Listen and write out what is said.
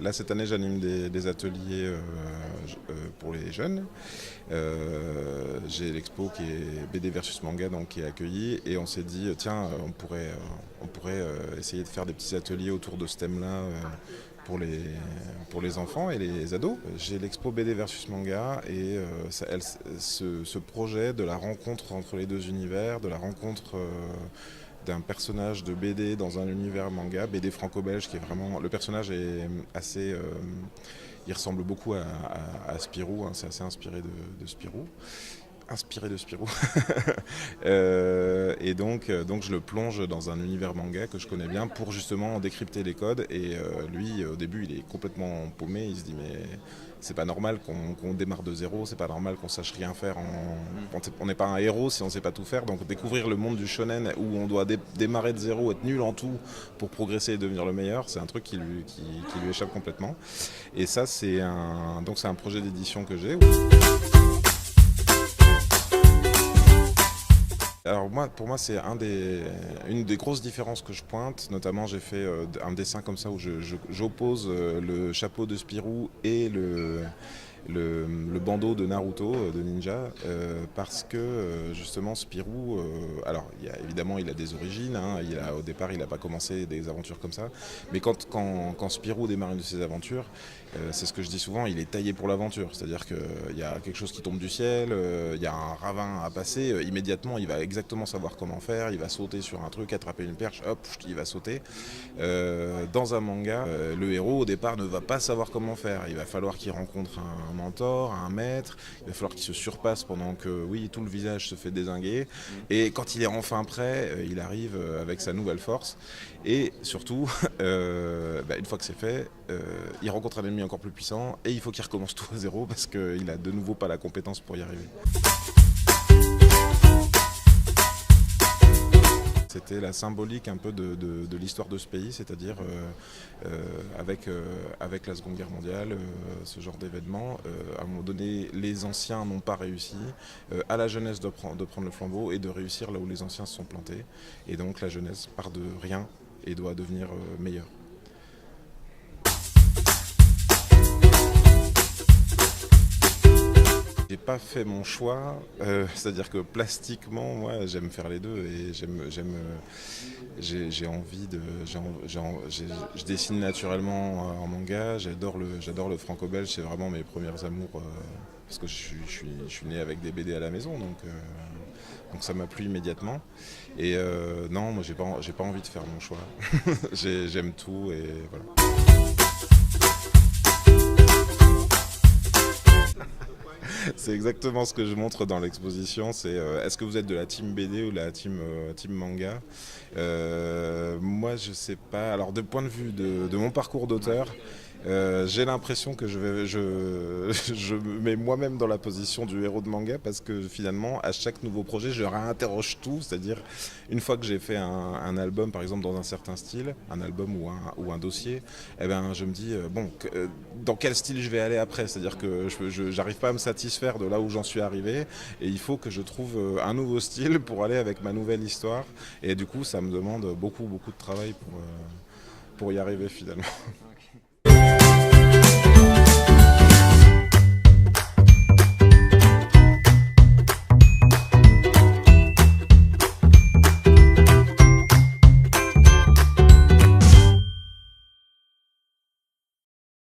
Là, cette année, j'anime des ateliers pour les jeunes. J'ai l'expo qui est BD versus manga, donc qui est accueillie, et on s'est dit, tiens, on pourrait essayer de faire des petits ateliers autour de ce thème-là pour les enfants et les ados. J'ai l'expo BD versus manga et ce projet de la rencontre entre les deux univers, de la rencontre d'un personnage de BD dans un univers manga, BD franco-belge, qui est vraiment... Le personnage est assez... il ressemble beaucoup à Spirou, hein, c'est assez inspiré de Spirou. Inspiré de Spirou. Donc je le plonge dans un univers manga que je connais bien pour justement décrypter les codes. Et lui, au début, il est complètement paumé. Il se dit mais c'est pas normal qu'on démarre de zéro, c'est pas normal qu'on sache rien faire. On n'est pas un héros si on sait pas tout faire. Donc découvrir le monde du shonen où on doit démarrer de zéro, être nul en tout pour progresser et devenir le meilleur, c'est un truc qui lui échappe complètement. Et ça, c'est un projet d'édition que j'ai. Alors pour moi, c'est une des grosses différences que je pointe. Notamment, j'ai fait un dessin comme ça où j'oppose le chapeau de Spirou et le bandeau de Naruto, de ninja, parce que justement Spirou, alors évidemment il a des origines, hein, au départ il n'a pas commencé des aventures comme ça, mais quand Spirou démarre une de ses aventures, c'est ce que je dis souvent, il est taillé pour l'aventure, c'est-à-dire qu'il y a quelque chose qui tombe du ciel, il y a un ravin à passer, immédiatement il va exactement savoir comment faire, il va sauter sur un truc, attraper une perche, hop, il va sauter. Dans un manga, le héros au départ ne va pas savoir comment faire, il va falloir qu'il rencontre un mentor, un maître, il va falloir qu'il se surpasse pendant que oui, tout le visage se fait dézinguer, et quand il est enfin prêt, il arrive avec sa nouvelle force, et surtout, une fois que c'est fait, il rencontre un ennemi encore plus puissant, et il faut qu'il recommence tout à zéro, parce qu'il a de nouveau pas la compétence pour y arriver. C'était la symbolique un peu de l'histoire de ce pays, c'est-à-dire avec la Seconde Guerre mondiale, ce genre d'événement, à un moment donné, les anciens n'ont pas réussi, à la jeunesse de prendre le flambeau et de réussir là où les anciens se sont plantés. Et donc la jeunesse part de rien et doit devenir meilleure. J'ai pas fait mon choix, c'est-à-dire que plastiquement, moi, j'aime faire les deux et j'ai envie de, je dessine naturellement en manga. J'adore le franco-belge, c'est vraiment mes premières amours parce que je suis né avec des BD à la maison, donc ça m'a plu immédiatement. Et non, moi, j'ai pas envie de faire mon choix. J'aime tout et voilà. C'est exactement ce que je montre dans l'exposition. C'est est-ce que vous êtes de la team BD ou de la team manga? Moi, je sais pas. Alors, de point de vue de mon parcours d'auteur, j'ai l'impression que je me mets moi-même dans la position du héros de manga parce que finalement, à chaque nouveau projet, je réinterroge tout. C'est-à-dire, une fois que j'ai fait un album, par exemple, dans un certain style, un album ou un dossier, eh ben, je me dis, dans quel style je vais aller après? C'est-à-dire que je n'arrive pas à me satisfaire de là où j'en suis arrivé et il faut que je trouve un nouveau style pour aller avec ma nouvelle histoire. Et du coup, ça me demande beaucoup, beaucoup de travail pour y arriver finalement.